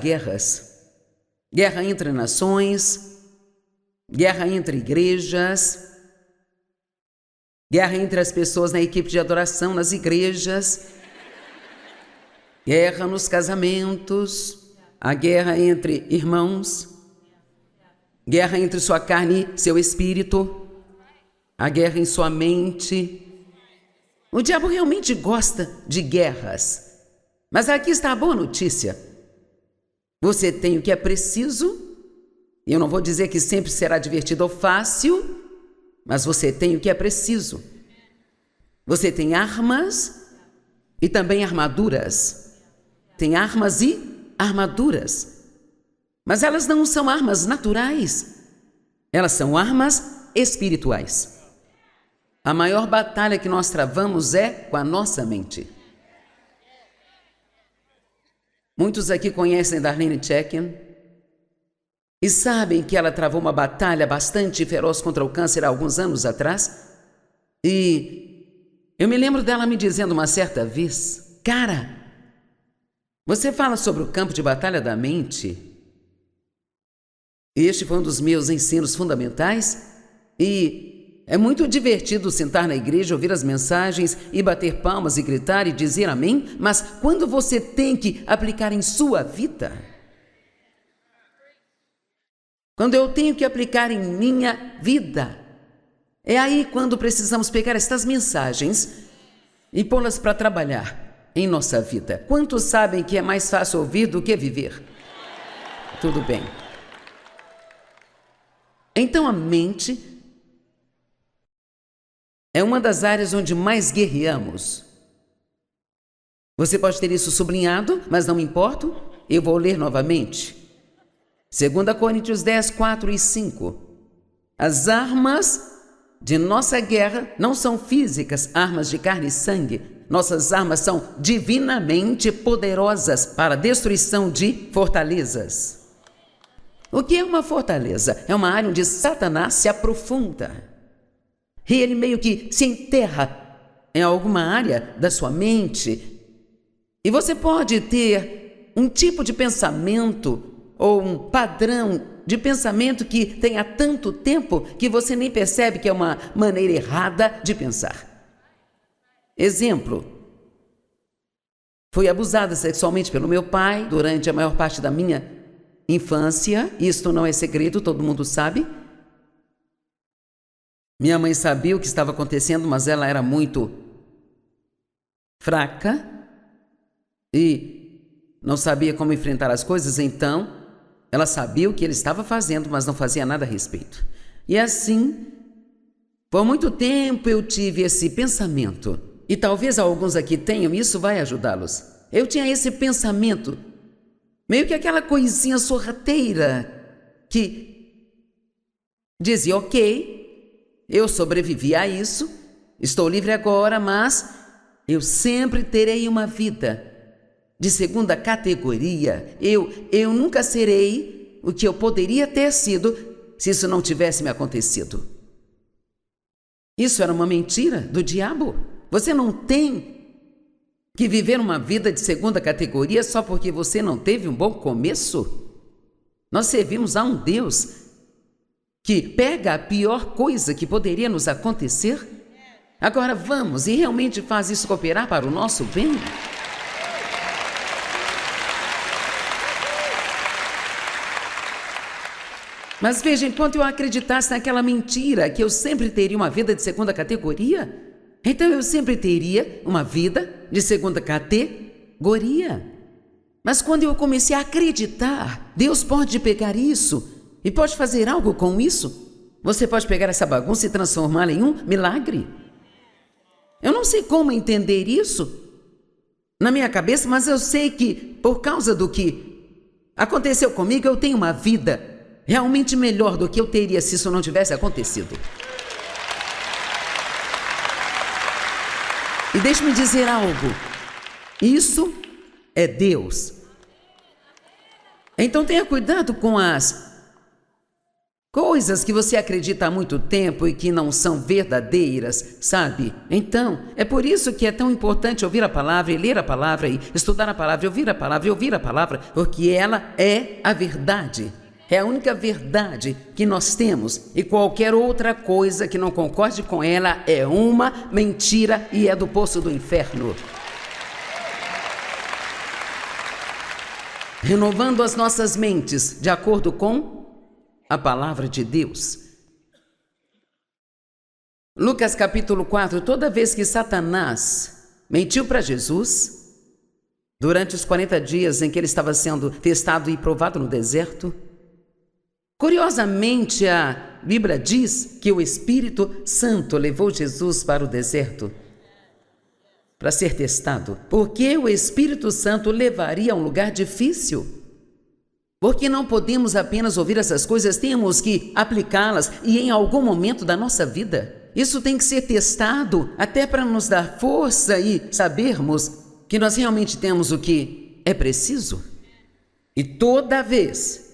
guerras. Guerra entre nações, guerra entre igrejas, guerra entre as pessoas na equipe de adoração, nas igrejas, guerra nos casamentos, a guerra entre irmãos, guerra entre sua carne e seu espírito, a guerra em sua mente. O diabo realmente gosta de guerras. Mas aqui está a boa notícia. Você tem o que é preciso. Eu não vou dizer que sempre será divertido ou fácil, mas você tem o que é preciso. Você tem armas e também armaduras. Tem armas e armaduras. Mas elas não são armas naturais. Elas são armas espirituais. A maior batalha que nós travamos é com a nossa mente. Muitos aqui conhecem Darlene Checken e sabem que ela travou uma batalha bastante feroz contra o câncer há alguns anos atrás. E eu me lembro dela me dizendo uma certa vez: cara, você fala sobre o campo de batalha da mente. Este foi um dos meus ensinos fundamentais e é muito divertido sentar na igreja, ouvir as mensagens e bater palmas e gritar e dizer amém, mas quando você tem que aplicar em sua vida, quando eu tenho que aplicar em minha vida, é aí quando precisamos pegar estas mensagens e pô-las para trabalhar em nossa vida. Quantos sabem que é mais fácil ouvir do que viver? Tudo bem. Então a mente é uma das áreas onde mais guerreamos. Você pode ter isso sublinhado, mas não me importo. Eu vou ler novamente. 2 Coríntios 10, 4 e 5. As armas de nossa guerra não são físicas, armas de carne e sangue. Nossas armas são divinamente poderosas para a destruição de fortalezas. O que é uma fortaleza? É uma área onde Satanás se aprofunda. E ele meio que se enterra em alguma área da sua mente. E você pode ter um tipo de pensamento ou um padrão de pensamento que tem há tanto tempo que você nem percebe que é uma maneira errada de pensar. Exemplo: fui abusada sexualmente pelo meu pai durante a maior parte da minha infância. Isto não é segredo, todo mundo sabe. Minha mãe sabia o que estava acontecendo, mas ela era muito fraca e não sabia como enfrentar as coisas, então ela sabia o que ele estava fazendo, mas não fazia nada a respeito. E assim, por muito tempo eu tive esse pensamento, e talvez alguns aqui tenham, isso vai ajudá-los. Eu tinha esse pensamento, meio que aquela coisinha sorrateira, que dizia: ok, eu sobrevivi a isso, estou livre agora, mas eu sempre terei uma vida de segunda categoria. Eu nunca serei o que eu poderia ter sido se isso não tivesse me acontecido. Isso era uma mentira do diabo. Você não tem que viver uma vida de segunda categoria só porque você não teve um bom começo. Nós servimos a um Deus que pega a pior coisa que poderia nos acontecer. Agora vamos e realmente faz isso cooperar para o nosso bem. Mas veja, enquanto eu acreditasse naquela mentira que eu sempre teria uma vida de segunda categoria, então eu sempre teria uma vida de segunda categoria. Mas quando eu comecei a acreditar, Deus pode pegar isso e pode fazer algo com isso. Você pode pegar essa bagunça e transformá-la em um milagre. Eu não sei como entender isso na minha cabeça, mas eu sei que por causa do que aconteceu comigo, eu tenho uma vida realmente melhor do que eu teria se isso não tivesse acontecido. E deixe-me dizer algo. Isso é Deus. Então tenha cuidado com Coisas que você acredita há muito tempo e que não são verdadeiras, sabe? Então, é por isso que é tão importante ouvir a palavra e ler a palavra e estudar a palavra e ouvir a palavra e ouvir a palavra, porque ela é a verdade. É a única verdade que nós temos e qualquer outra coisa que não concorde com ela é uma mentira e é do poço do inferno. Renovando as nossas mentes de acordo com a palavra de Deus. Lucas capítulo 4, toda vez que Satanás mentiu para Jesus, durante os 40 dias em que ele estava sendo testado e provado no deserto, curiosamente a Bíblia diz que o Espírito Santo levou Jesus para o deserto para ser testado. Porque o Espírito Santo levaria a um lugar difícil. Porque não podemos apenas ouvir essas coisas, temos que aplicá-las e em algum momento da nossa vida. Isso tem que ser testado até para nos dar força e sabermos que nós realmente temos o que é preciso. E toda vez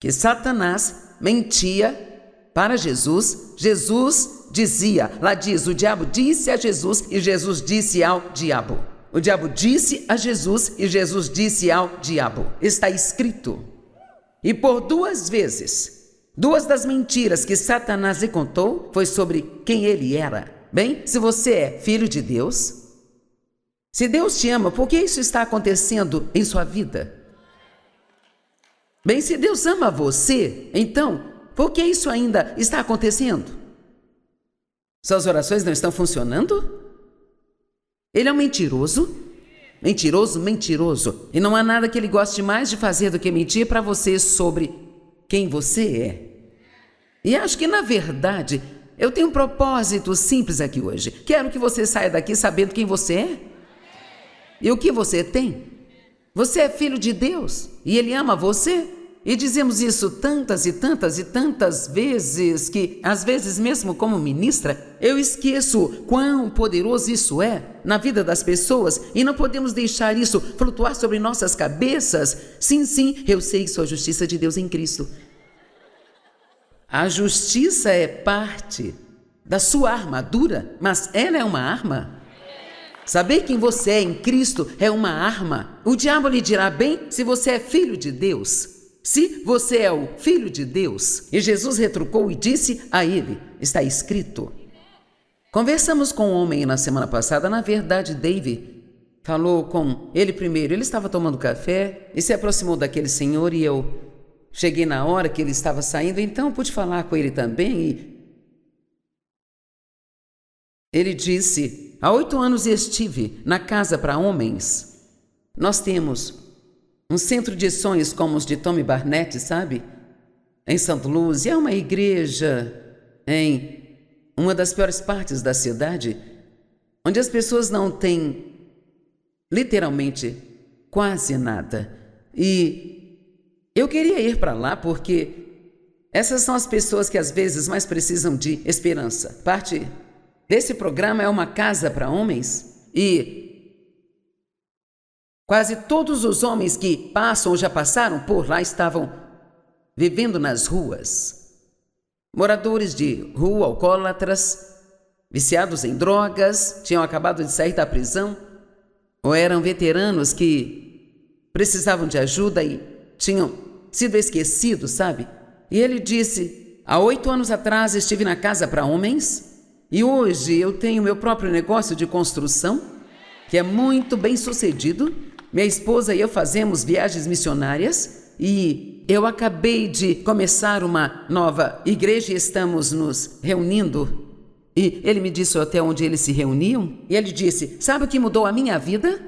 que Satanás mentia para Jesus, Jesus dizia, lá diz, o diabo disse a Jesus e Jesus disse ao diabo. O diabo disse a Jesus e Jesus disse ao diabo. Está escrito. E por 2 vezes, 2 das mentiras que Satanás lhe contou foi sobre quem ele era. Bem, se você é filho de Deus, se Deus te ama, por que isso está acontecendo em sua vida? Bem, se Deus ama você, então, por que isso ainda está acontecendo? Suas orações não estão funcionando? Ele é um mentiroso, mentiroso. E não há nada que ele goste mais de fazer do que mentir para você sobre quem você é. E acho que, na verdade, eu tenho um propósito simples aqui hoje. Quero que você saia daqui sabendo quem você é e o que você tem. Você é filho de Deus e Ele ama você. E dizemos isso tantas e tantas vezes que, às vezes mesmo como ministra, eu esqueço quão poderoso isso é na vida das pessoas e não podemos deixar isso flutuar sobre nossas cabeças. Sim, eu sei que sou a justiça de Deus em Cristo. A justiça é parte da sua armadura, mas ela é uma arma. Saber quem você é em Cristo é uma arma. O diabo lhe dirá bem se você é filho de Deus. Se você é o filho de Deus, e Jesus retrucou e disse a ele, está escrito. Conversamos com um homem na semana passada, na verdade, David falou com ele primeiro. Ele estava tomando café e se aproximou daquele senhor e eu cheguei na hora que ele estava saindo, então pude falar com ele também e ele disse, há 8 anos estive na casa para homens. Nós temos um centro de sonhos como os de Tommy Barnett, sabe? Em St. Louis. E é uma igreja em uma das piores partes da cidade, onde as pessoas não têm, literalmente, quase nada. E eu queria ir para lá porque essas são as pessoas que às vezes mais precisam de esperança. Parte desse programa é uma casa para homens e quase todos os homens que passam ou já passaram por lá estavam vivendo nas ruas. Moradores de rua, alcoólatras, viciados em drogas, tinham acabado de sair da prisão, ou eram veteranos que precisavam de ajuda e tinham sido esquecidos, sabe? E ele disse, há 8 anos atrás estive na casa para homens e hoje eu tenho meu próprio negócio de construção, que é muito bem sucedido. Minha esposa e eu fazemos viagens missionárias e eu acabei de começar uma nova igreja e estamos nos reunindo. E ele me disse até onde eles se reuniam. E ele disse, sabe o que mudou a minha vida?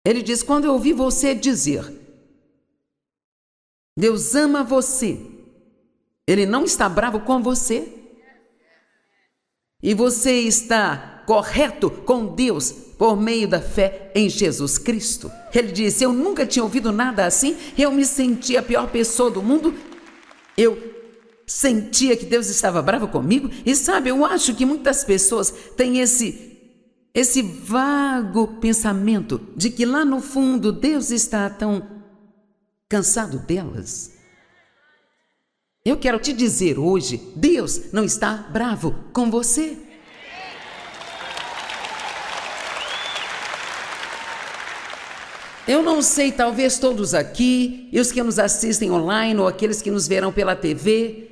Ele disse, quando eu ouvi você dizer, Deus ama você, Ele não está bravo com você. E você está correto com Deus por meio da fé em Jesus Cristo. Ele disse, eu nunca tinha ouvido nada assim, eu me sentia a pior pessoa do mundo, eu sentia que Deus estava bravo comigo. E sabe, eu acho que muitas pessoas têm esse vago pensamento de que lá no fundo Deus está tão cansado delas? Eu quero te dizer hoje, Deus não está bravo com você. Eu não sei, talvez todos aqui, e os que nos assistem online ou aqueles que nos verão pela TV,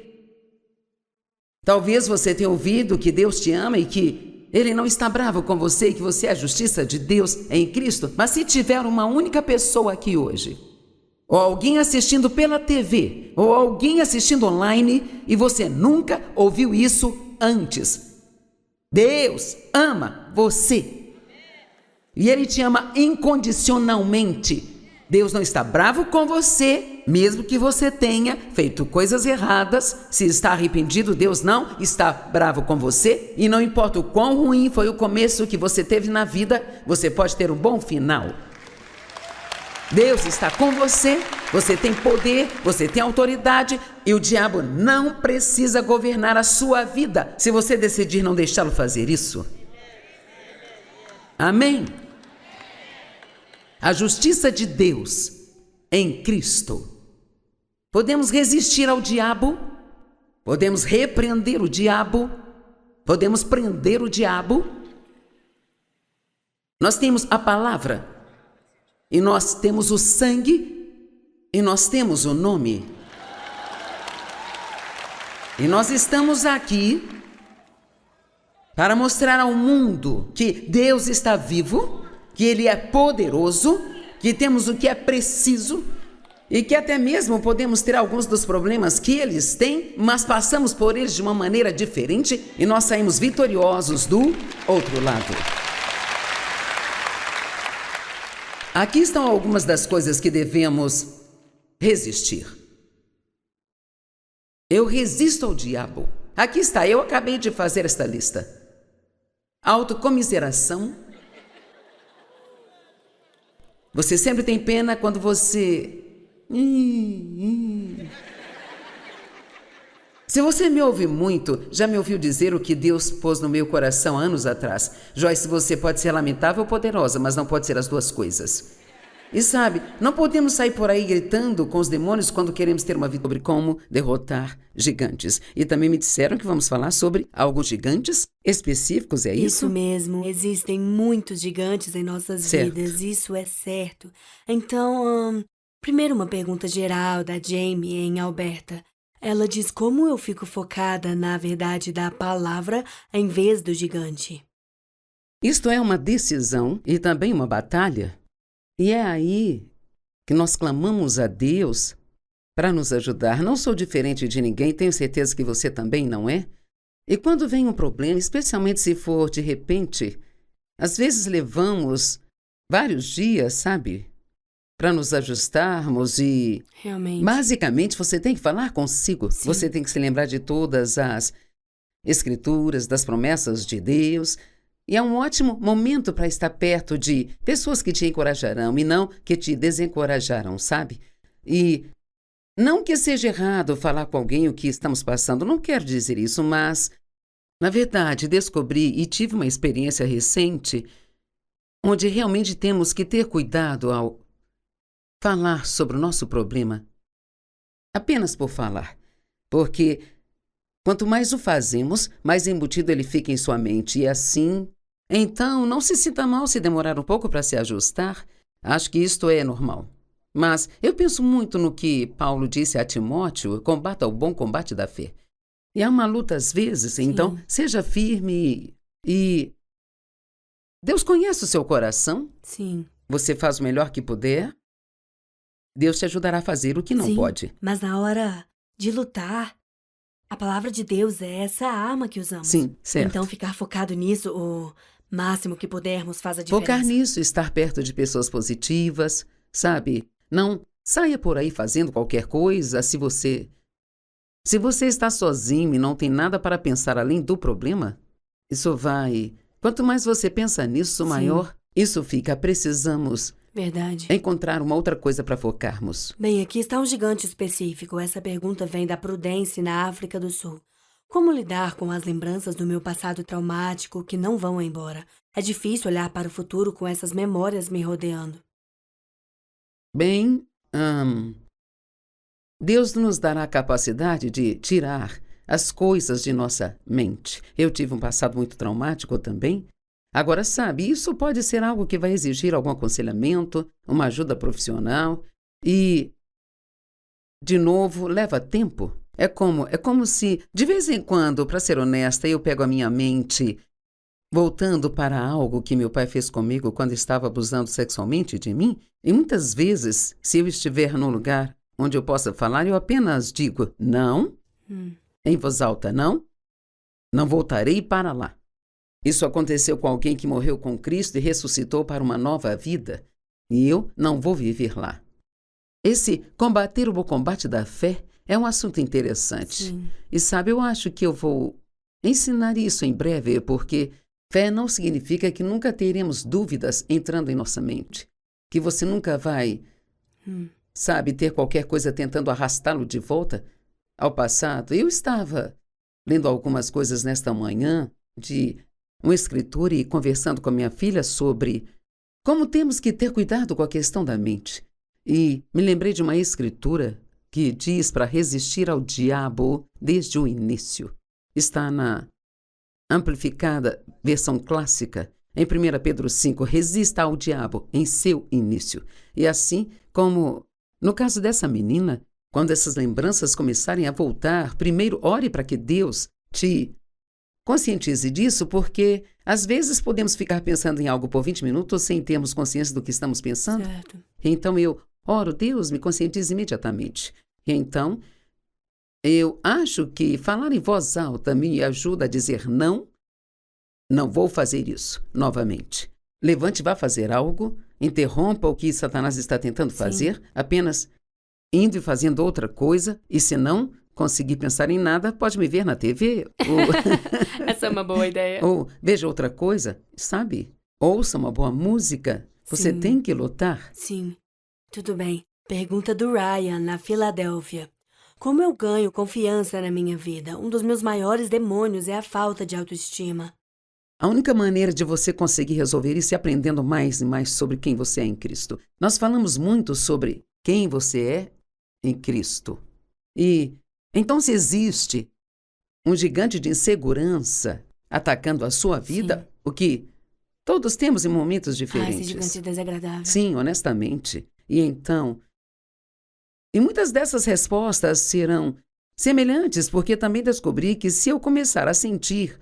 talvez você tenha ouvido que Deus te ama e que Ele não está bravo com você e que você é a justiça de Deus em Cristo. Mas se tiver uma única pessoa aqui hoje, ou alguém assistindo pela TV, ou alguém assistindo online, e você nunca ouviu isso antes, Deus ama você. E Ele te ama incondicionalmente. Deus não está bravo com você, mesmo que você tenha feito coisas erradas. Se está arrependido, Deus não está bravo com você. E não importa o quão ruim foi o começo que você teve na vida, você pode ter um bom final. Deus está com você, você tem poder, você tem autoridade e o diabo não precisa governar a sua vida se você decidir não deixá-lo fazer isso. Amém? A justiça de Deus em Cristo. Podemos resistir ao diabo, podemos repreender o diabo, podemos prender o diabo. Nós temos a palavra, e nós temos o sangue, e nós temos o nome. E nós estamos aqui para mostrar ao mundo que Deus está vivo, que Ele é poderoso, que temos o que é preciso e que até mesmo podemos ter alguns dos problemas que eles têm, mas passamos por eles de uma maneira diferente e nós saímos vitoriosos do outro lado. Aqui estão algumas das coisas que devemos resistir. Eu resisto ao diabo. Aqui está, eu acabei de fazer esta lista. Autocomiseração. Você sempre tem pena quando você... Se você me ouve muito, já me ouviu dizer o que Deus pôs no meu coração anos atrás. Joyce, você pode ser lamentável ou poderosa, mas não pode ser as duas coisas. E sabe, não podemos sair por aí gritando com os demônios quando queremos ter uma vida sobre como derrotar gigantes. E também me disseram que vamos falar sobre alguns gigantes específicos, é isso? Isso mesmo, existem muitos gigantes em nossas vidas, isso é certo. Então, primeiro uma pergunta geral da Jamie em Alberta. Ela diz como eu fico focada na verdade da palavra em vez do gigante. Isto é uma decisão e também uma batalha. E é aí que nós clamamos a Deus para nos ajudar. Não sou diferente de ninguém, tenho certeza que você também não é. E quando vem um problema, especialmente se for de repente, às vezes levamos vários dias, sabe? Para nos ajustarmos e... Realmente. Basicamente, você tem que falar consigo. Sim. Você tem que se lembrar de todas as escrituras, das promessas de Deus. E é um ótimo momento para estar perto de pessoas que te encorajarão e não que te desencorajarão, sabe? E não que seja errado falar com alguém o que estamos passando, não quero dizer isso, mas, na verdade, descobri e tive uma experiência recente onde realmente temos que ter cuidado ao falar sobre o nosso problema apenas por falar, porque quanto mais o fazemos, mais embutido ele fica em sua mente e assim, então não se sinta mal se demorar um pouco para se ajustar. Acho que isto é normal. Mas eu penso muito no que Paulo disse a Timóteo, combata o bom combate da fé. E há uma luta às vezes, então seja firme e Deus conhece o seu coração. Sim. Você faz o melhor que puder. Deus te ajudará a fazer o que não pode. Mas na hora de lutar, a palavra de Deus é essa arma que usamos. Sim, certo. Então ficar focado nisso, o máximo que pudermos, faz a diferença. Focar nisso, estar perto de pessoas positivas, sabe? Não saia por aí fazendo qualquer coisa se você está sozinho e não tem nada para pensar além do problema, isso vai... Quanto mais você pensa nisso, maior isso fica. Precisamos... Verdade. encontrar uma outra coisa para focarmos. Bem, aqui está um gigante específico. Essa pergunta vem da Prudence, na África do Sul. Como lidar com as lembranças do meu passado traumático que não vão embora? É difícil olhar para o futuro com essas memórias me rodeando. Bem, Deus nos dará a capacidade de tirar as coisas de nossa mente. Eu tive um passado muito traumático também. Agora, sabe, isso pode ser algo que vai exigir algum aconselhamento, uma ajuda profissional e, de novo, leva tempo. É como se, de vez em quando, para ser honesta, eu pego a minha mente voltando para algo que meu pai fez comigo quando estava abusando sexualmente de mim, e muitas vezes, se eu estiver num lugar onde eu possa falar, eu apenas digo não, em voz alta, não voltarei para lá. Isso aconteceu com alguém que morreu com Cristo e ressuscitou para uma nova vida, e eu não vou viver lá. Esse combater o bom combate da fé é um assunto interessante. Sim. E sabe, eu acho que eu vou ensinar isso em breve, porque fé não significa que nunca teremos dúvidas entrando em nossa mente. Que você nunca vai, sabe, ter qualquer coisa tentando arrastá-lo de volta ao passado. Eu estava lendo algumas coisas nesta manhã de um escritor e conversando com a minha filha sobre como temos que ter cuidado com a questão da mente. E me lembrei de uma escritura que diz para resistir ao diabo desde o início. Está na amplificada versão clássica, em 1 Pedro 5, resista ao diabo em seu início. E assim como no caso dessa menina, quando essas lembranças começarem a voltar, primeiro ore para que Deus te conscientize disso, porque às vezes podemos ficar pensando em algo por 20 minutos sem termos consciência do que estamos pensando. Certo. Então eu oro, Deus, me conscientize imediatamente. E então, eu acho que falar em voz alta me ajuda a dizer não vou fazer isso novamente. Levante e vá fazer algo, interrompa o que Satanás está tentando fazer, apenas indo e fazendo outra coisa, e se não conseguir pensar em nada, pode me ver na TV, ou Essa é uma boa ideia. ou veja outra coisa, sabe? Ouça uma boa música. Você Sim. tem que lutar. Sim. Tudo bem. Pergunta do Ryan, na Filadélfia. Como eu ganho confiança na minha vida? Um dos meus maiores demônios é a falta de autoestima. A única maneira de você conseguir resolver isso é aprendendo mais e mais sobre quem você é em Cristo. Nós falamos muito sobre quem você é em Cristo. E então, se existe um gigante de insegurança atacando a sua vida, o que todos temos em momentos diferentes. Esse gigante desagradável. Sim, honestamente. E então, e muitas dessas respostas serão semelhantes, porque também descobri que se eu começar a sentir,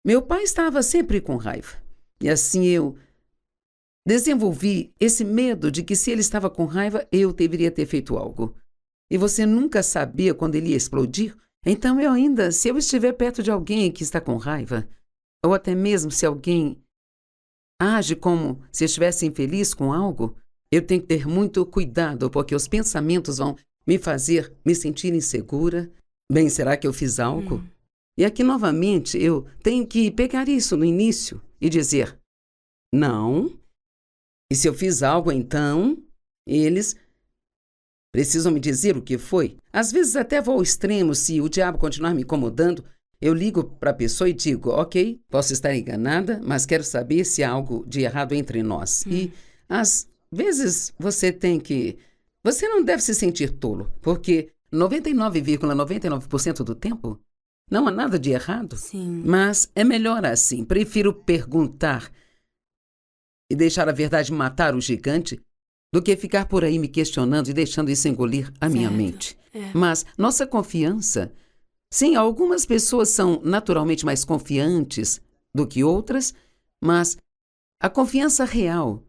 meu pai estava sempre com raiva. E assim eu desenvolvi esse medo de que se ele estava com raiva, eu deveria ter feito algo. E você nunca sabia quando ele ia explodir? Então se eu estiver perto de alguém que está com raiva, ou até mesmo se alguém age como se estivesse infeliz com algo, eu tenho que ter muito cuidado, porque os pensamentos vão me fazer me sentir insegura. Bem, será que eu fiz algo? E aqui, novamente, eu tenho que pegar isso no início e dizer, não. E se eu fiz algo, então, eles precisam me dizer o que foi. Às vezes até vou ao extremo, se o diabo continuar me incomodando, eu ligo para a pessoa e digo, ok, posso estar enganada, mas quero saber se há algo de errado entre nós. E às vezes você não deve se sentir tolo, porque 99,99% do tempo não há nada de errado. Sim. Mas é melhor assim. Prefiro perguntar e deixar a verdade matar o gigante do que ficar por aí me questionando e deixando isso engolir a minha mente. Mas nossa confiança... Sim, algumas pessoas são naturalmente mais confiantes do que outras, mas a confiança real...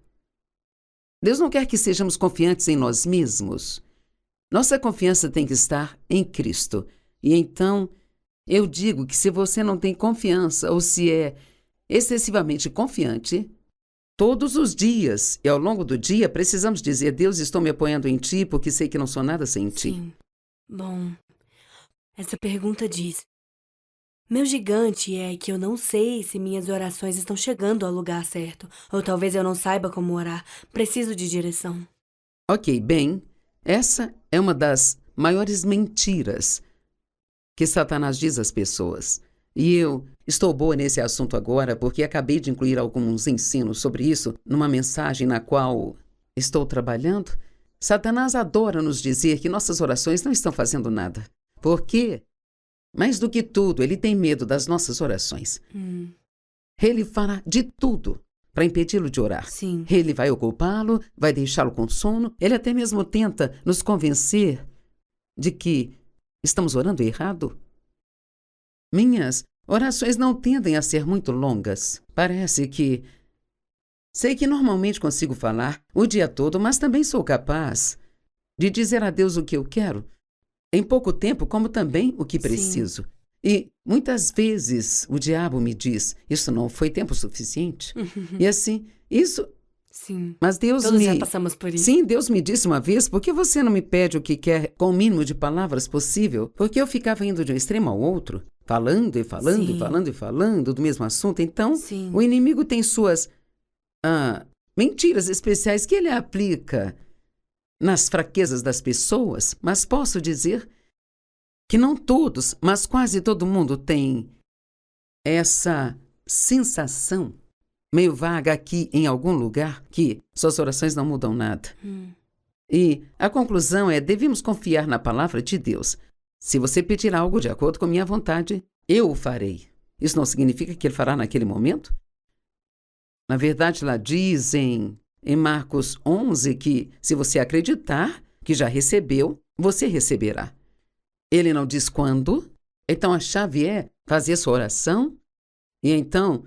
Deus não quer que sejamos confiantes em nós mesmos. Nossa confiança tem que estar em Cristo. E então, eu digo que se você não tem confiança ou se é excessivamente confiante, todos os dias e ao longo do dia precisamos dizer, Deus, estou me apoiando em Ti porque sei que não sou nada sem Ti. Sim. Bom, essa pergunta diz, meu gigante é que eu não sei se minhas orações estão chegando ao lugar certo, ou talvez eu não saiba como orar, preciso de direção. Ok, bem, essa é uma das maiores mentiras que Satanás diz às pessoas. E eu estou boa nesse assunto agora porque acabei de incluir alguns ensinos sobre isso numa mensagem na qual estou trabalhando. Satanás adora nos dizer que nossas orações não estão fazendo nada. Por quê? Mais do que tudo, ele tem medo das nossas orações. Ele fará de tudo para impedi-lo de orar. Sim. Ele vai ocupá-lo, vai deixá-lo com sono. Ele até mesmo tenta nos convencer de que estamos orando errado. Minhas orações não tendem a ser muito longas. Parece que sei que normalmente consigo falar o dia todo, mas também sou capaz de dizer a Deus o que eu quero em pouco tempo, como também o que preciso. E muitas vezes o diabo me diz, isso não foi tempo suficiente. E assim, isso... Sim. Mas Deus Todos já passamos por isso. Sim, Deus me disse uma vez, por que você não me pede o que quer com o mínimo de palavras possível? Porque eu ficava indo de um extremo ao outro, falando e falando Sim. e falando e falando do mesmo assunto. Então, Sim. o inimigo tem suas mentiras especiais que ele aplica nas fraquezas das pessoas, mas posso dizer que não todos, mas quase todo mundo tem essa sensação meio vaga aqui em algum lugar que suas orações não mudam nada. E a conclusão é, devemos confiar na palavra de Deus. Se você pedir algo de acordo com minha vontade, eu o farei. Isso não significa que ele fará naquele momento? Na verdade, lá diz em Marcos 11 que se você acreditar que já recebeu, você receberá. Ele não diz quando, então a chave é fazer sua oração e então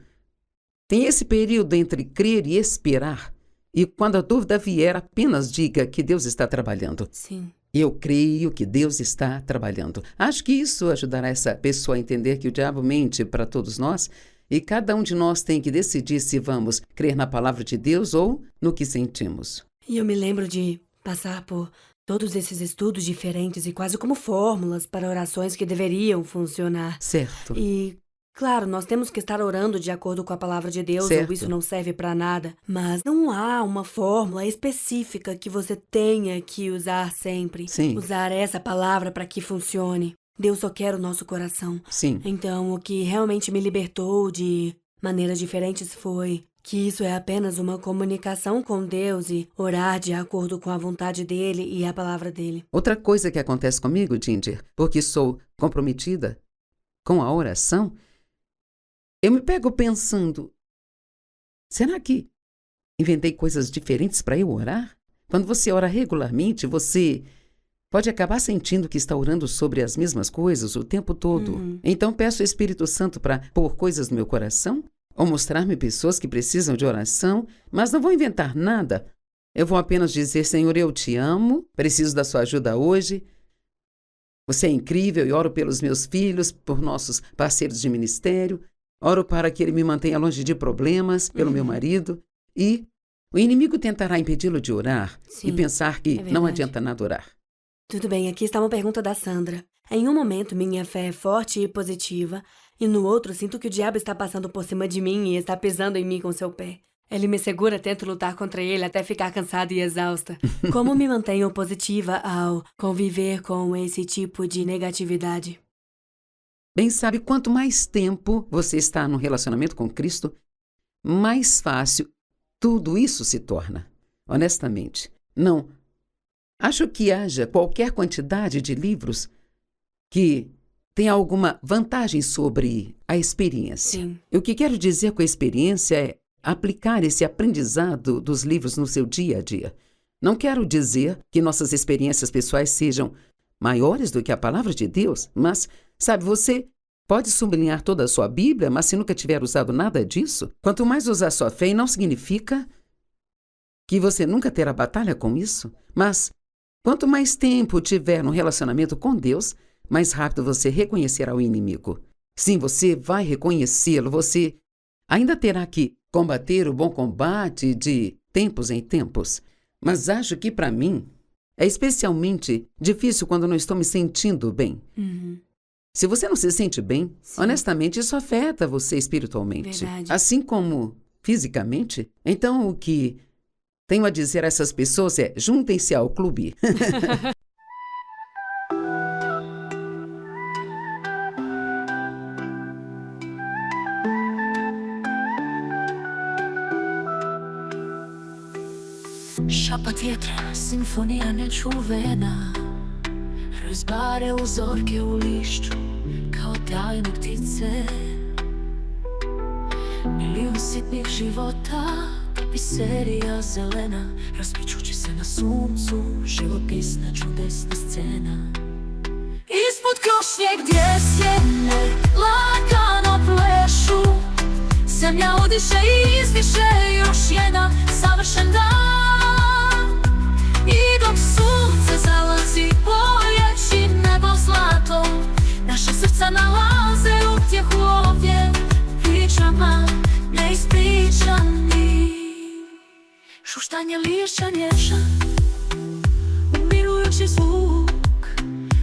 tem esse período entre crer e esperar. E quando a dúvida vier, apenas diga que Deus está trabalhando. Sim. Eu creio que Deus está trabalhando. Acho que isso ajudará essa pessoa a entender que o diabo mente para todos nós e cada um de nós tem que decidir se vamos crer na palavra de Deus ou no que sentimos. E eu me lembro de passar por todos esses estudos diferentes e quase como fórmulas para orações que deveriam funcionar. Certo. E, claro, nós temos que estar orando de acordo com a palavra de Deus, Certo. ou isso não serve para nada. Mas não há uma fórmula específica que você tenha que usar sempre. Sim. Usar essa palavra para que funcione. Deus só quer o nosso coração. Sim. Então, o que realmente me libertou de maneiras diferentes foi que isso é apenas uma comunicação com Deus e orar de acordo com a vontade dele e a palavra dele. Outra coisa que acontece comigo, Ginger, porque sou comprometida com a oração, eu me pego pensando, será que inventei coisas diferentes para eu orar? Quando você ora regularmente, você pode acabar sentindo que está orando sobre as mesmas coisas o tempo todo. Então peço ao Espírito Santo para pôr coisas no meu coração ou mostrar-me pessoas que precisam de oração, mas não vou inventar nada. Eu vou apenas dizer, Senhor, eu te amo, preciso da sua ajuda hoje. Você é incrível e oro pelos meus filhos, por nossos parceiros de ministério. Oro para que ele me mantenha longe de problemas, pelo meu marido. E o inimigo tentará impedi-lo de orar e pensar que não adianta nada orar. Tudo bem, aqui está uma pergunta da Sandra. Em um momento, minha fé é forte e positiva, e no outro, sinto que o diabo está passando por cima de mim e está pisando em mim com seu pé. Ele me segura, tento lutar contra ele até ficar cansada e exausta. Como me mantenho positiva ao conviver com esse tipo de negatividade? Bem, sabe, quanto mais tempo você está no relacionamento com Cristo, mais fácil tudo isso se torna. Honestamente, não acho que haja qualquer quantidade de livros que tenha alguma vantagem sobre a experiência. Sim. O que quero dizer com a experiência é aplicar esse aprendizado dos livros no seu dia a dia. Não quero dizer que nossas experiências pessoais sejam maiores do que a palavra de Deus, mas, sabe, você pode sublinhar toda a sua Bíblia, mas se nunca tiver usado nada disso, quanto mais usar sua fé, não significa que você nunca terá batalha com isso, mas quanto mais tempo tiver no relacionamento com Deus, mais rápido você reconhecerá o inimigo. Sim, você vai reconhecê-lo, você ainda terá que combater o bom combate de tempos em tempos. Mas acho que, para mim, é especialmente difícil quando não estou me sentindo bem. Se você não se sente bem, honestamente, isso afeta você espiritualmente. Verdade. Assim como fisicamente. Então, o que tenho a dizer a essas pessoas é, juntem-se ao clube. Šapat vjetra, simfonija nečuvena, razbare uzorke u lišću kao tajne ptice. Milijun sitnih života, tapiserija zelena, raspičući se na suncu, živopisna čudesna scena. Ispod krošnje gdje sjene lagano plešu, zemlja udiše i izdiše još jedan savršen dan. I dok sunce zalazi bojeći nebo zlatom, naša srca nalaze utjehu ovdje pričama neispričanih. Šuštanje lišća nježan, umirujući zvuk,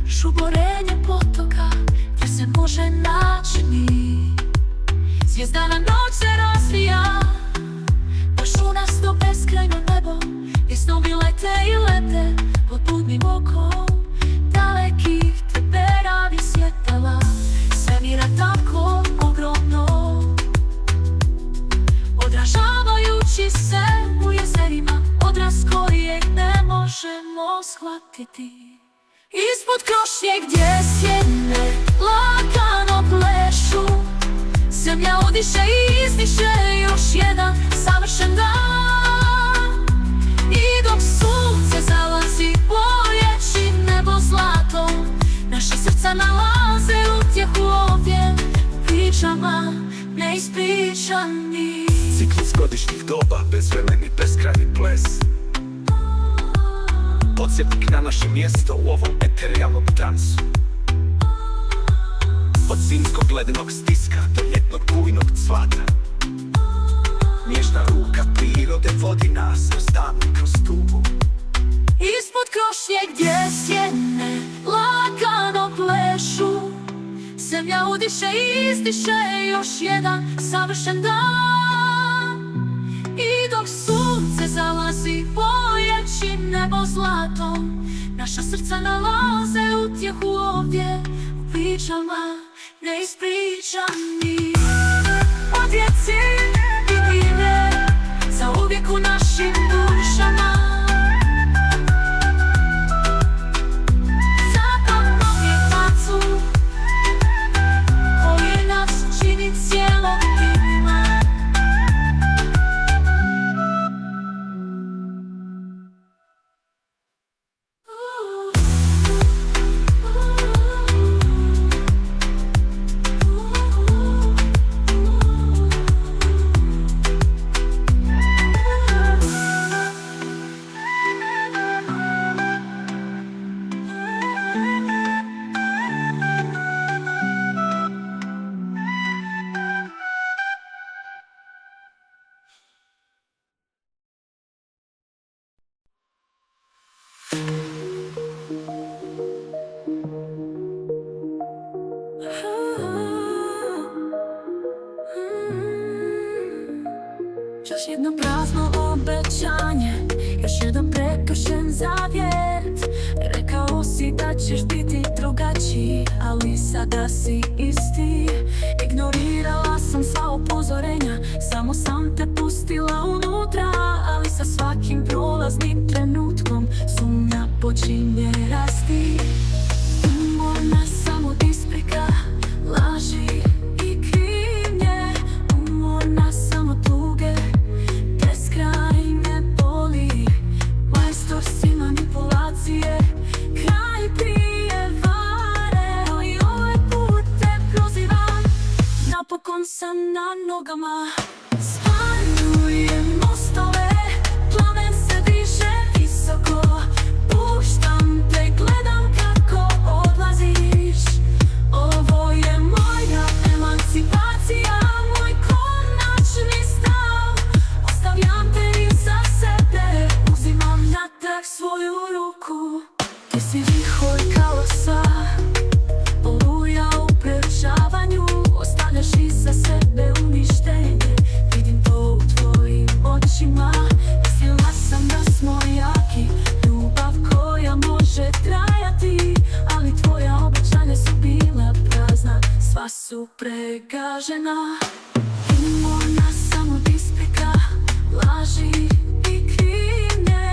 šuborenje potoka gdje se može naći mi. Zvijezdana noć se razvija, baš u nas to beskrajno nebo, gdje snovi lete i lete pod budnim okom dalekih teberavi svjetala. Svemira tako ogromno, odražavajući se u jezerima, odraz kojeg ne možemo shvatiti. Ispod krošnje gdje sjene lagano plešu, zemlja udiše i izdiše još jedan savršen dan. I dok sunce zalazi bojeći nebo zlatom, naša srca nalaze utjehu ovdje pričama neispričanih. Ciklus godišnjih doba, bezvremeni, beskrajni ples, podsjetnik na naše mjesto u ovom eterijalnom dansu. Od zimskog ledenog stiska do ljetnog bujnog cvata, nježna ruka prirode vodi nas kroz dan i kroz tugu. Ispod krošnje gdje sjene lagano plešu, zemlja udiše i izdiše još jedan savršen dan. I dok sunce zalazi bojeći nebo zlatom, naša srca nalaze utjehu ovdje u pričama neispričanih. O djeci i divne, zauvijek u našim dušama. Zato mnogi tacu koji nas čini cijelokima. Još jedno prazno obećanje, još jedan prekršen zavjet. Rekao si da ćeš biti drugačiji, ali sada si isti. Ignorirala sam sva upozorenja, samo sam te pustila unutra. Ali sa svakim prolaznim trenutkom sumnja počinje rasti. Umorna sam od isprika, laži i krivnje. Umorna sam od tuge, beskraj me boli. Majstor si manipulacije, kraj prijevare. Ali ovaj put te prozivam, napokon sam na nogama. Spaljujem mostove, plamen se diže visoko. Puštam te, gledam kako odlaziš. Ovo je moja emancipacija, moj konačni stav. Ostavljam te iza sebe, uzimam natrag svoju ruku. Ti si vihor kaosa, oluja u preučavanju. Ostavljaš iza sebe uništenje, vidim to u tvojim očima. Mislila sam da smo jaki, ljubav koja može trajati. Ali tvoja obećanja su bila prazna, sva su pregažena. Umorna sam od isprika, laži i krivnje.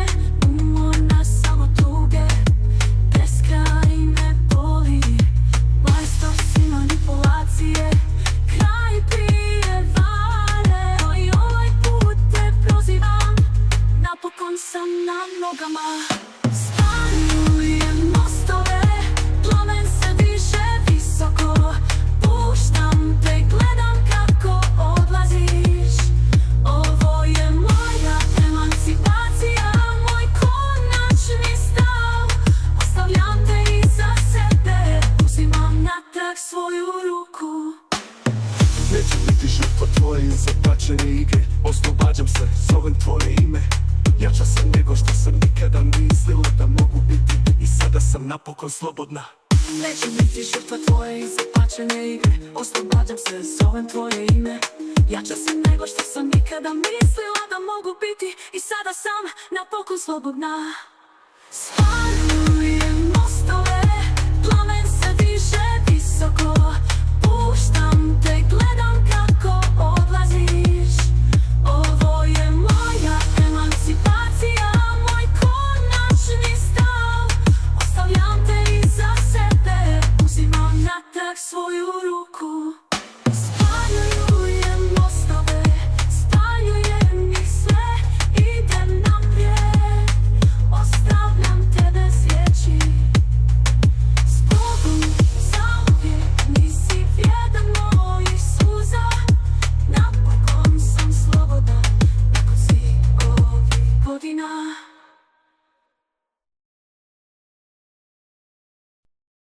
na nogama. Spaljujem mostove, plamen se diže visoko. Puštam te, gledam kako odlaziš. Ovo je moja emancipacija, moj konačni stav. Ostavljam te iza sebe, uzimam natrag svoju ruku. Neću biti žrtva tvoje zapačene igre. Oslobađam se, zovem tvoje ime. Jača sam nego što sam nikada mislila da mogu biti. I sada sam napokon slobodna. Neću biti žrtva tvoje zapačene igre. Oslobađam se, zovem tvoje ime. Jača sam nego što sam nikada mislila da mogu biti. I sada sam napokon slobodna. Spaljujem